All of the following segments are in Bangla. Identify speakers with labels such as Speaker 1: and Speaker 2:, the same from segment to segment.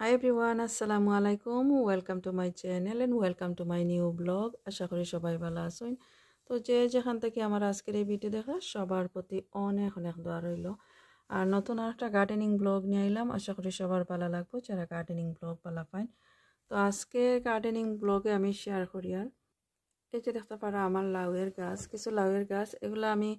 Speaker 1: Hi everyone, assalamu alaikum. Welcome to my channel and welcome to my new blog. আশা করি সবাই ভালো আছেন। তো যে যেখান থেকে আমার আজকের এই ভিডিও দেখা সবার প্রতি অনেক অনেক দোয়া রইল। আর নতুন একটা গার্ডেনিং ব্লগ নিয়ে এলাম। আশা করি সবার ভালো লাগবে যারা গার্ডেনিং ব্লগ ভালো পায়। তো আজকে গার্ডেনিং ব্লগে আমি শেয়ার করি আর এই যে দেখতে পারা আমার লাউয়ের গাছ, কিছু লাউয়ের গাছ এগুলো আমি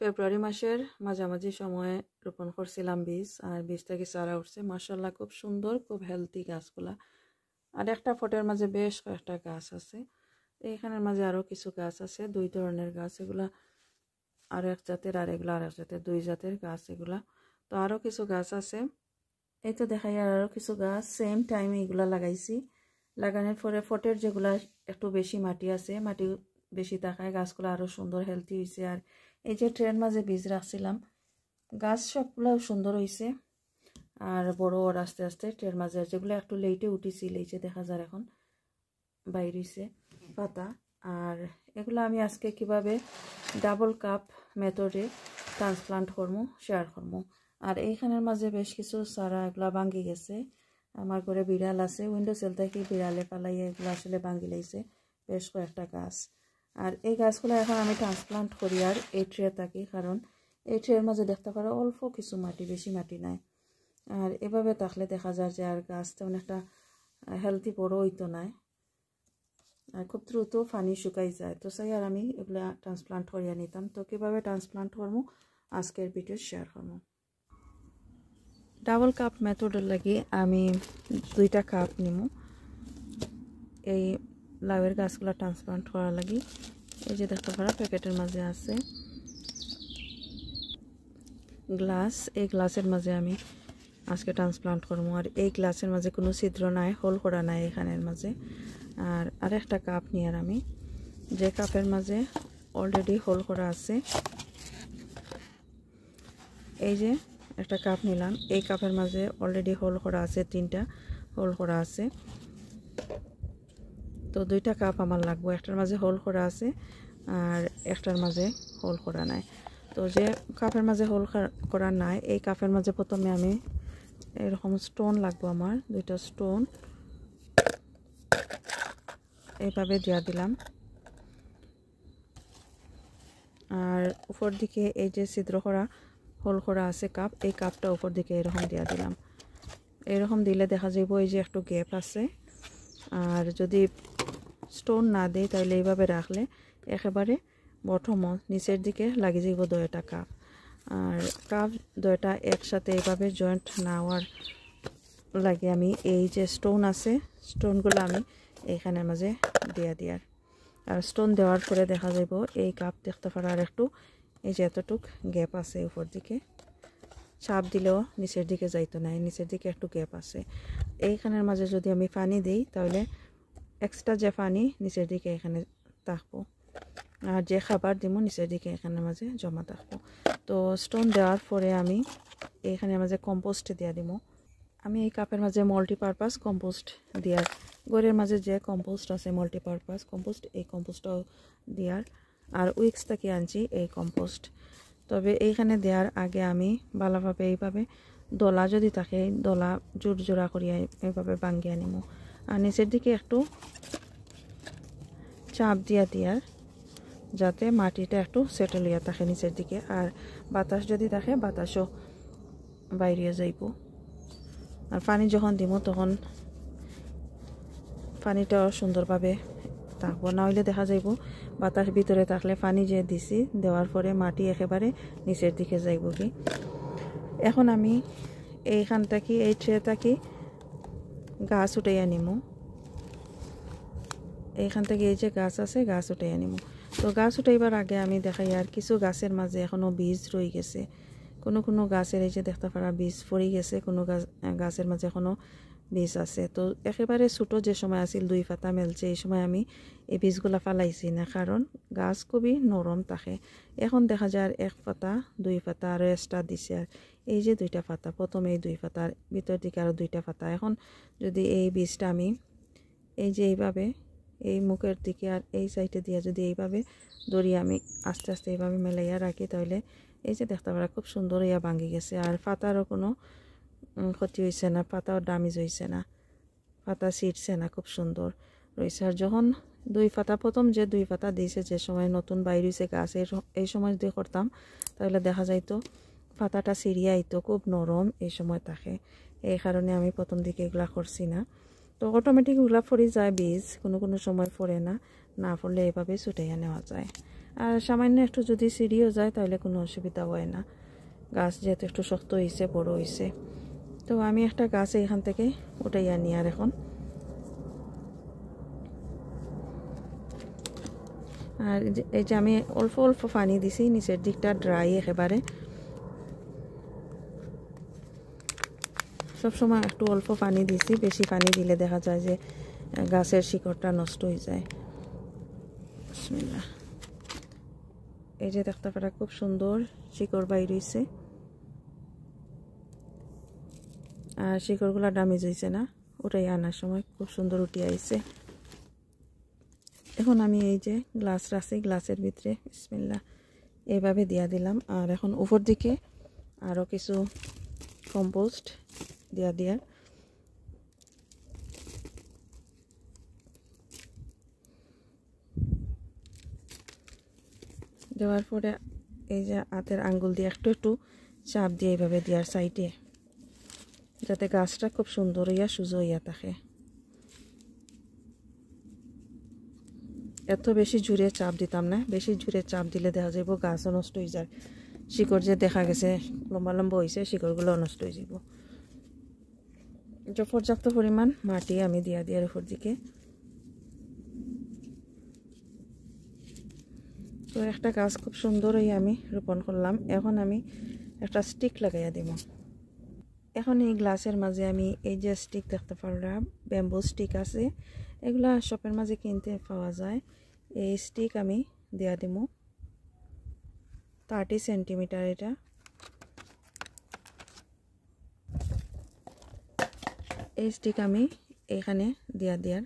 Speaker 1: ফেব্রুয়ারি মাসের মাঝামাঝি সময়ে রোপণ করছিলাম বীজ, আর বীজ থেকে চারা উঠছে। মাশাআল্লাহ খুব সুন্দর, খুব হেলদি গাছগুলা। আর একটা ফটের মাঝে বেশ কয়েকটা গাছ আছে। এইখানের মাঝে আরও কিছু গাছ আছে, দুই ধরনের গাছ এগুলা, আর এক জাতের আর এগুলো আর এক জাতের, দুই জাতের গাছ এগুলা। তো আরও কিছু গাছ আছে, এই তো দেখাই। আর আরও কিছু গাছ সেম টাইমে এগুলা লাগাইছি। লাগানোর পরে ফটের যেগুলা একটু বেশি মাটি আছে, মাটি বেশি থাকায় গাছগুলো আরও সুন্দর হেলদি হয়েছে। আর এই যে ট্রেন মাঝে বীজ রাখছিলাম, গাছ সবগুলো সুন্দর হয়েছে আর বড় ওর আস্তে আস্তে ট্রেন মাঝে। যেগুলো একটু লেটে উঠেছিল এই যে দেখা যায় এখন বাইর হয়েছে পাতা। আর এগুলো আমি আজকে কিভাবে ডাবল কাপ মেথডে ট্রান্সপ্লান্ট করবো শেয়ার করবো। আর এইখানের মাঝে বেশ কিছু চারা এগুলা ভাঙ্গি গেছে। আমার ঘরে বিড়াল আছে, উইন্ডো সেল থেকে বিড়ালে পালাইয়ে এগুলো আসলে ভাঙ্গি লাইছে বেশ কয়েকটা গাছ। আর এই গাছগুলো এখন আমি ট্রান্সপ্লান্ট করি আর এই ট্রে থাকি, কারণ এই ট্রের মাঝে দেখতে পারো অল্প কিছু মাটি, বেশি মাটি নাই। আর এভাবে থাকলে দেখা যায় যে আর গাছটা অনেকটা হেলদি বড় হইতো নাই, আর খুব দ্রুত পানি শুকাই যায়। তো চাই আর আমি এগুলো ট্রান্সপ্লান্ট করিয়া নিতাম। তো কীভাবে ট্রান্সপ্লান্ট করবো আজকের ভিডিও শেয়ার করবো। ডাবল কাপ মেথডের লাগি আমি 2টা কাপ নিব এই লাউয়ের গাছগুলো ট্রান্সপ্লান্ট করার লাগি। এই যে দেখতে পারা প্যাকেটের মাঝে আছে গ্লাস, এই গ্লাসের মাঝে আমি আজকে ট্রান্সপ্লান্ট করবো। আর এই গ্লাসের মাঝে কোনো ছিদ্র নাই, হোল করা নাই এখানের মাঝে। আর আরেকটা কাপ নিয়ে আমি, যে কাপের মাঝে অলরেডি হোল করা আছে, এই যে একটা কাপ নিলাম, এই কাপের মাঝে অলরেডি হোল করা আছে, 3টা হোল করা আছে। তো 2টা কাপ আমার লাগবে, একটার মাঝে হোল করা আছে আর একটার মাঝে হোল করা নাই। তো যে কাপের মাঝে হোল করা নাই এই কাপের মাঝে প্রথমে আমি এরকম স্টোন লাগবে, আমার 2টা স্টোন এইভাবে দিয়া দিলাম। আর উপর দিকে এই যে ছিদ্র করা হোল করা আছে কাপ, এই কাপটা উপর দিকে এরকম দিয়া দিলাম। এরকম দিলে দেখা যাইব এই যে একটু গ্যাপ আছে। আর যদি স্টোন না দেয় তাহলে এইভাবে রাখলে একেবারে বটম নিচের দিকে লাগিয়ে যাইব 2টা কাপ। আর কাপ 2টা একসাথে এইভাবে জয়েন্ট না হওয়ার লাগে আমি এই যে স্টোন আছে স্টোনগুলো আমি এইখানের মাঝে দিয়ে দিয়ার। আর স্টোন দেওয়ার পরে দেখা যাইব এই কাপ দেখতে পারা আর একটু এই যে এতটুক গ্যাপ আছে উপর দিকে, চাপ দিলেও নিচের দিকে যাইতো না, নিচের দিকে একটু গ্যাপ আছে। এইখানের মাঝে যদি আমি পানি দিই তাহলে এক্সট্রা যে পানি নিচের দিকে এখানে থাকবো, আর যে খাবার দিব নিচের দিকে এখানের মাঝে জমা থাকবো। তো স্টোন দেওয়ার পরে আমি এইখানের মাঝে কম্পোস্ট দিয়ে দিব। আমি এই কাপের মাঝে মাল্টিপারপাস কম্পোস্ট দিয়ার, ঘরের মাঝে যে কম্পোস্ট আছে মাল্টিপারপাস কম্পোস্ট, এই কম্পোস্টটাও দিয়ার। আর উইক্স থেকে আনছি এই কম্পোস্ট। তবে এইখানে দেওয়ার আগে আমি ভালোভাবে এইভাবে দলা যদি থাকে দলা জোর জোড়া করিয়া এইভাবে ভাঙ্গিয়ে নিব। আর নিচের দিকে একটু চাপ দিয়া দিয়ার, যাতে মাটিটা একটু সেটেল হইয়া থাকে নিচের দিকে। আর বাতাস যদি থাকে বাতাসও বাইরে যাইব। আর পানি যখন দিব তখন পানিটাও সুন্দরভাবে থাকবো, না হইলে দেখা যাইব বাতাস ভিতরে থাকলে পানি যে দিছি দেওয়ার পরে মাটি একেবারে নিচের দিকে যাইব কি। এখন আমি এইখান থেকে এই ট্রে থেকে গাছ উঠাইয়া নিমু। এইখান থেকে এই যে গাছ আছে গাছ উঠাইয়া নিমু। তো গাছ উঠাইবার আগে আমি দেখাই আর কিছু গাছের মাঝে এখনও বীজ রয়ে গেছে। কোনো কোনো গাছের এই যে দেখতে পারা বীজ পড়ে গেছে, কোনো গাছের মাঝে এখনও বীজ আছে। তো একেবারে ছোটো যে সময় আসিল 2 পাতা মেলছে এই সময় আমি এই বীজগুলা ফালাইছি না, কারণ গাছ খুবই নরম থাকে। এখন দেখা যায় 1 পাতা 2 পাতা আরও এক্সট্রা দিছে। আর এই যে 2টা পাতা, প্রথমে এই 2 পাতার ভিতর দিকে আরও 2টা পাতা। এখন যদি এই বীজটা আমি এই যে এইভাবে এই মুখের দিকে আর এই সাইডে দিয়ে যদি এইভাবে দড়িয়ে আমি আস্তে আস্তে এইভাবে মেলাইয়া রাখি তাহলে এই যে দেখতে পারা খুব সুন্দর ইয়া ভাঙ্গি গেছে। আর পাতারও কোনো ক্ষতি হয়েছে না, পাতাও ড্যামেজ হয়েছে না, পাতা ছিঁড়ছে না, খুব সুন্দর রয়েছে। আর যখন 2 পাতা প্রথম যে 2 পাতা দিয়েছে, যে সময় নতুন বাইর হয়েছে গাছ, এই সময় যদি করতাম তাহলে দেখা যাইতো পাতাটা ছিঁড়িয়ে আইতো, খুব নরম এই সময় থাকে। এই কারণে আমি প্রথম দিকে এগুলা করছি না। তো অটোমেটিক এগুলা ফরে যায় বীজ, কোনো সময় ফরে না, না ফরলে এভাবে ছুটাইয়া নেওয়া যায়। আর সামান্য একটু যদি ছিঁড়িও যায় তাহলে কোনো অসুবিধা হয় না, গাছ যেহেতু একটু শক্ত হয়েছে, বড় হয়েছে। তো আমি একটা গাছ এখান থেকে উঠাইয়া নিই। আর এখন আর এই যে আমি অল্প অল্প পানি দিছি, নিচের দিকটা ড্রাই একেবারে। সবসময় একটু অল্প পানি দিছি, বেশি পানি দিলে দেখা যায় যে গাছের শিকড়টা নষ্ট হয়ে যায়। বিসমিল্লাহ। এই যে দেখতে পারা খুব সুন্দর শিকড় বাইর হয়েছে, আর শিকড়গুলো ড্যামেজ হয়েছে না, উঠাই আনার সময় খুব সুন্দর উঠে আইছে। এখন আমি এই যে গ্লাস রাখছি, গ্লাসের ভিতরে বিসমিল্লাহ এইভাবে দিয়া দিলাম। আর এখন উপর দিকে আরও কিছু কম্পোস্ট দিয়া দেওয়ার পরে এই যে হাতের আঙ্গুল দিয়ে একটু একটু চাপ দিয়ে এইভাবে দেওয়ার সাইডে, যাতে গাছটা খুব সুন্দর হইয়া সুজো হইয়া থাকে। এত বেশি জুড়ে চাপ দিতাম না, বেশি জুড়ে চাপ দিলে দেখা যাইব গাছও নষ্ট হয়ে যায়। শিকড় যে দেখা গেছে লম্বা লম্বা হয়েছে, শিকড়গুলো নষ্ট হয়ে যাব। পর্যাপ্ত পরিমাণ মাটি আমি দিয়া দিয়ার উপর দিকে। তো একটা গাছ খুব সুন্দরই আমি রোপণ করলাম। এখন আমি একটা স্টিক লাগাইয়া দিব। এখন এই গ্লাসের মাঝে আমি এই যে স্টিক দেখতে পারলাম, ব্যাম্বু স্টিক আছে, এগুলা শপের মাঝে কিনতে পাওয়া যায়। এই স্টিক আমি দেয়া দিব 30 সেন্টিমিটার। এটা এই স্টিক আমি এখানে দেওয়ার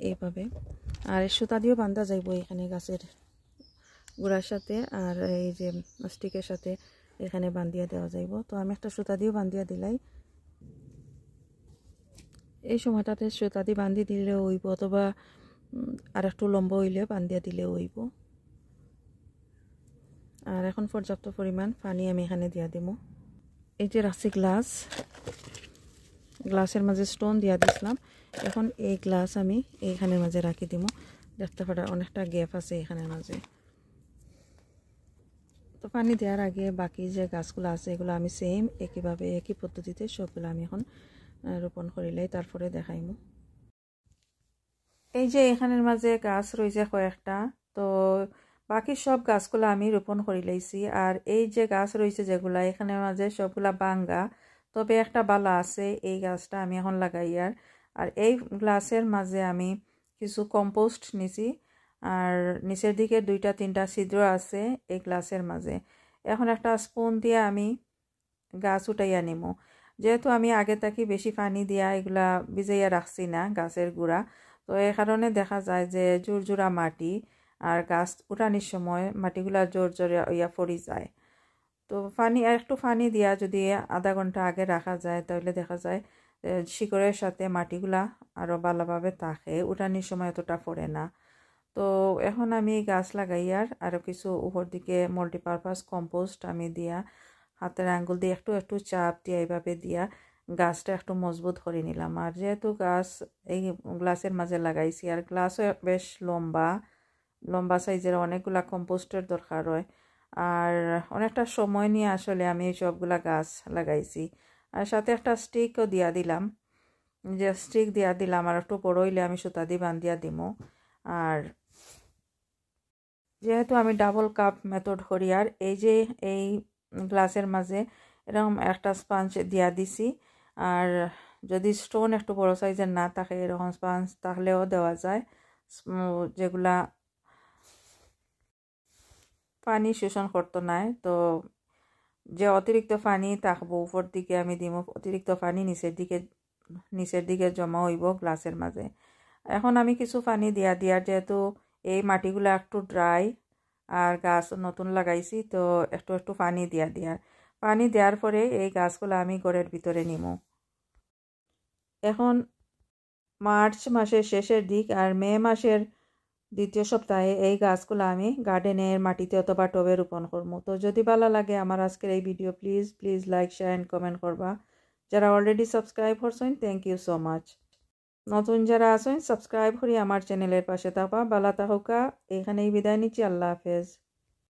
Speaker 1: এইভাবে, আর সুতা দিয়েও বাঁধা যাইব এখানে গাছের গোড়ার সাথে, আর এই যে স্টিকের সাথে এখানে বান্ধিয়া দেওয়া যাইব। তো আমি একটা সুতা দিয়েও বান্ধিয়া দিলাই। এই সময়টাতে সুতা দিয়ে বান্ধি দিলে হইব, অথবা আর একটু লম্বা হইলে বান্ধিয়া দিলে হইব। আর এখন পর্যাপ্ত পরিমাণ পানি আমি এখানে দিয়া দিব। এই যে রাখছি গ্লাস, গ্লাসের মাঝে স্টোন দিয়া দিছিলাম। এখন এই গ্লাস আমি এইখানের মাঝে রাখি দিব। দেখতে পারা অনেকটা গ্যাপ আছে এখানের মাঝে। তো পানি দেওয়ার আগে বাকি যে গাছগুলো আছে এগুলো আমি সেম একইভাবে একই পদ্ধতিতে সবগুলো আমি এখন রোপণ করিলাই, তারপরে দেখাইমু। এই যে এখানের মাঝে গাছ রয়েছে কয়েকটা, তো বাকি সব গাছগুলো আমি রোপণ করে লাইছি। আর এই যে গাছ রয়েছে যেগুলা এখানের মাঝে সবগুলা বাঙ্গা, তবে একটা বালা আছে, এই গাছটা আমি এখন লাগাই। আর এই গ্লাসের মাঝে আমি কিছু কম্পোস্ট নিছি, আর নিচের দিকে 2-3টা ছিদ্র আছে এই গ্লাসের মাঝে। এখন একটা স্পুন দিয়ে আমি গাছ উঠাইয়া নিব। যেহেতু আমি আগে থাকি বেশি পানি দিয়া এগুলা ভিজাইয়া রাখছি না গাছের গুঁড়া, তো এই কারণে দেখা যায় যে জোরজোড়া মাটি, আর গাছ উঠানোর সময় মাটিগুলা জোর জোরে ইয়া পড়ে যায়। তো পানি আর একটু পানি দিয়া যদি আধা ঘন্টা আগে রাখা যায় তাহলে দেখা যায় শিকড়ের সাথে মাটিগুলা আরও ভালোভাবে থাকে, উঠানোর সময় এতটা পড়ে না। তো এখন আমি গাছ লাগাইয়ার আরও কিছু উপর দিকে মাল্টিপারপাস কম্পোস্ট আমি দিয়া হাতের আঙ্গুল দিয়ে একটু একটু চাপ দিয়ে এইভাবে দিয়া গাছটা একটু মজবুত করে নিলাম। আর যেহেতু গাছ এই গ্লাসের মাঝে লাগাইছি, আর গ্লাসও বেশ লম্বা লম্বা সাইজের, অনেকগুলা কম্পোস্টের দরকার হয়। আর অনেকটা সময় নিয়ে আসলে আমি সবগুলা গাছ লাগাইছি। আর সাথে একটা স্টিকও দিয়া দিলাম, যে স্টিক দিয়া দিলাম, আর একটু বড় হইলে আমি সুতা দিয়ে বান্ধিয়া দিব। আর যেহেতু আমি ডাবল কাপ মেথড করি, আর এই যে এই গ্লাসের মাঝে এরকম একটা স্পঞ্জ দিয়া দিছি। আর যদি স্টোন একটু বড় সাইজের না থাকে, এরকম স্পঞ্জ থাকলেও দেওয়া যায়, যেগুলা পানি শোষণ করতো নাই। তো যে অতিরিক্ত পানি থাকবো উপর দিকে আমি দিব, অতিরিক্ত পানি নিচের দিকে জমা হইব গ্লাসের মাঝে। এখন আমি কিছু পানি দিয়ার যেহেতু এই মাটিগুলো একটু ড্রাই আর গাছ নতুন লাগাইছি, তো একটু একটু পানি দিয়ার পানি দেওয়ার পরে এই গাছগুলো আমি ঘরের ভিতরে নিমু। এখন মার্চ মাসের শেষের দিক আর মে মাসের দ্বিতীয় সপ্তাহে এই গাছগুলো আমি গার্ডেনের মাটিতে অথবা টবে রোপণ করবো। তো যদি ভালো লাগে আমার আজকের এই video please like share and comment করবা। যারা অলরেডি সাবস্ক্রাইব করছেন থ্যাংক ইউ সো মাচ। নতুন যারা আছেন সাবস্ক্রাইব করি আমার চ্যানেলের পাশে থাকবা। ভালো থাকুকা, এখানেই বিদায় নিচ্ছি। আল্লাহ হাফেজ।